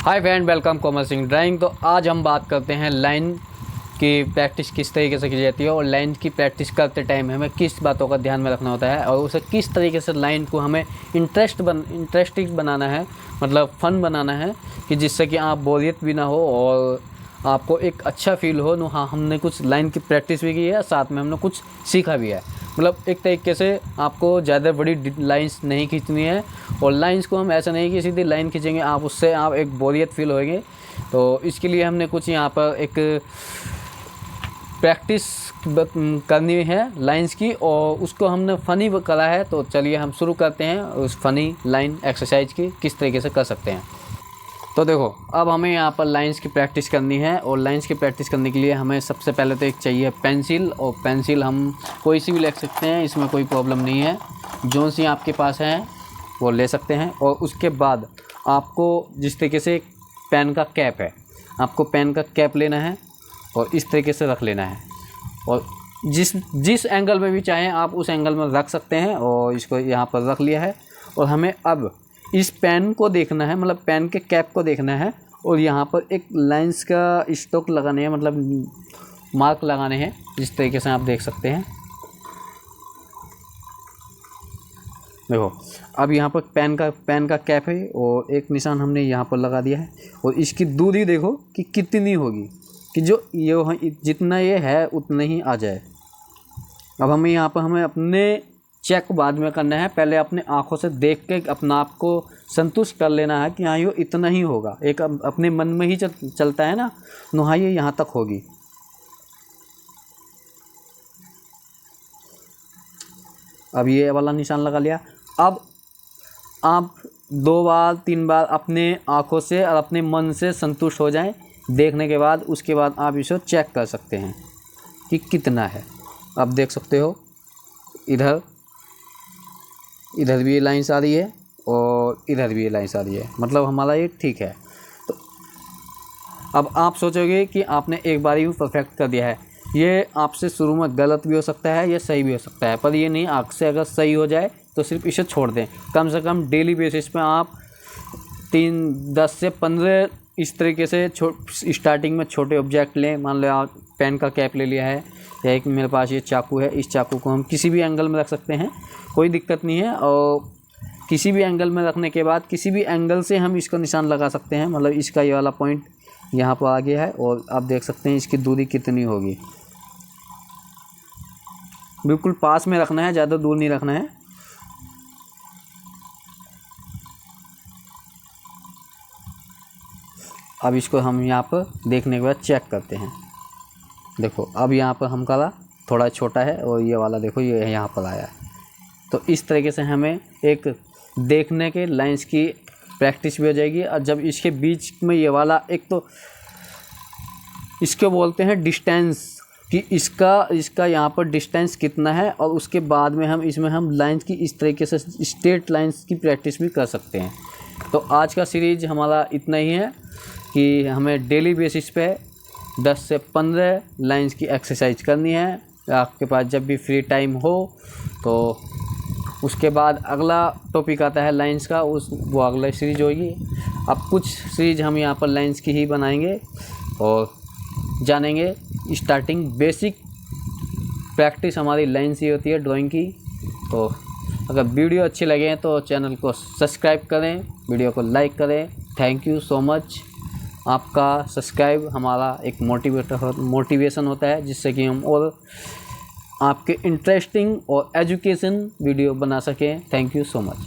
Hi friend, welcome Komal Singh drawing. तो आज हम बात करते हैं लाइन की प्रैक्टिस किस तरीके से की जाती है और लाइन की प्रैक्टिस करते टाइम हमें किस बातों का ध्यान में रखना होता है और उसे किस तरीके से लाइन को हमें इंटरेस्टिंग बनाना है, मतलब फ़न बनाना है कि जिससे कि आप बोरियत भी ना हो और आपको एक अच्छा फील हो। नो हाँ, हमने कुछ लाइन की प्रैक्टिस भी की है, साथ में हमने कुछ सीखा भी है। मतलब एक तरीके से आपको ज़्यादा बड़ी लाइंस नहीं खींचनी है और लाइंस को हम ऐसा नहीं कि सीधी लाइन खींचेंगे उससे आप एक बोरियत फील होएंगे। तो इसके लिए हमने कुछ यहाँ पर एक प्रैक्टिस करनी है लाइंस की और उसको हमने फ़नी करा है। तो चलिए हम शुरू करते हैं उस फ़नी लाइन एक्सरसाइज की किस तरीके से कर सकते हैं। तो देखो, अब हमें यहाँ पर लाइंस की प्रैक्टिस करनी है और लाइंस की प्रैक्टिस करने के लिए हमें सबसे पहले तो एक चाहिए पेंसिल, और पेंसिल हम कोई सी भी ले सकते हैं, इसमें कोई प्रॉब्लम नहीं है। जो सी आपके पास है वो ले सकते हैं। और उसके बाद आपको जिस तरीके से पेन का कैप है, आपको पेन का कैप लेना है और इस तरीके से रख लेना है और जिस एंगल में भी चाहें आप उस एंगल में रख सकते हैं। और इसको यहाँ पर रख लिया है और हमें अब इस पेन को देखना है, मतलब पेन के कैप को देखना है और यहाँ पर एक लाइंस का स्ट्रोक लगाने हैं, मतलब मार्क लगाने हैं जिस तरीके से आप देख सकते हैं। देखो, अब यहाँ पर पेन का कैप है और एक निशान हमने यहाँ पर लगा दिया है और इसकी दूरी देखो कि कितनी होगी, कि जो ये जितना ये है उतना ही आ जाए। अब हमें अपने चेक बाद में करना है, पहले अपने आँखों से देख के अपना आप को संतुष्ट कर लेना है कि हाँ ये इतना ही होगा। एक अपने मन में ही चलता है ना, हाँ ये यहाँ तक होगी। अब ये वाला निशान लगा लिया। अब आप 2 बार 3 बार अपने आँखों से और अपने मन से संतुष्ट हो जाएं देखने के बाद। उसके बाद आप इसे चेक कर सकते हैं कि कितना है। आप देख सकते हो इधर भी ये लाइन्स आ रही है और इधर भी ये लाइन्स आ रही है, मतलब हमारा ये ठीक है। तो अब आप सोचोगे कि आपने एक बार ही परफेक्ट कर दिया है। ये आपसे शुरू में गलत भी हो सकता है, ये सही भी हो सकता है, पर ये नहीं, आपसे अगर सही हो जाए तो सिर्फ इसे छोड़ दें। कम से कम डेली बेसिस पे आप 10 से 15 इस तरीके से स्टार्टिंग में छोटे ऑब्जेक्ट लें। मान लो आप पेन का कैप ले लिया है या एक मेरे पास ये चाकू है, इस चाकू को हम किसी भी एंगल में रख सकते हैं, कोई दिक्कत नहीं है। और किसी भी एंगल में रखने के बाद किसी भी एंगल से हम इसका निशान लगा सकते हैं, मतलब इसका ये वाला पॉइंट यहाँ पर आ गया है और आप देख सकते हैं इसकी दूरी कितनी होगी। बिल्कुल पास में रखना है, ज़्यादा दूर नहीं रखना है। अब इसको हम यहाँ पर देखने के बाद चेक करते हैं। देखो, अब यहाँ पर हम करा थोड़ा छोटा है और ये वाला देखो ये यहाँ पर आया है। तो इस तरीके से हमें एक देखने के लाइंस की प्रैक्टिस भी हो जाएगी। और जब इसके बीच में ये वाला, एक तो इसको बोलते हैं डिस्टेंस, कि इसका यहाँ पर डिस्टेंस कितना है, और उसके बाद में हम लाइंस की इस तरीके से स्ट्रेट लाइंस की प्रैक्टिस भी कर सकते हैं। तो आज का सीरीज हमारा इतना ही है कि हमें डेली बेसिस पे 10 से 15 लाइंस की एक्सरसाइज करनी है। आपके पास जब भी फ्री टाइम हो तो उसके बाद अगला टॉपिक आता है लाइंस का, वो अगला सीरीज होगी। अब कुछ सीरीज हम यहाँ पर लाइंस की ही बनाएंगे और जानेंगे स्टार्टिंग बेसिक प्रैक्टिस हमारी लाइंस ही होती है ड्राइंग की। तो अगर वीडियो अच्छी लगे तो चैनल को सब्सक्राइब करें, वीडियो को लाइक करें। Thank you so much. आपका सब्सक्राइब हमारा एक मोटिवेशन होता है, जिससे कि हम और आपके इंटरेस्टिंग और एजुकेशन वीडियो बना सकें। Thank you so much.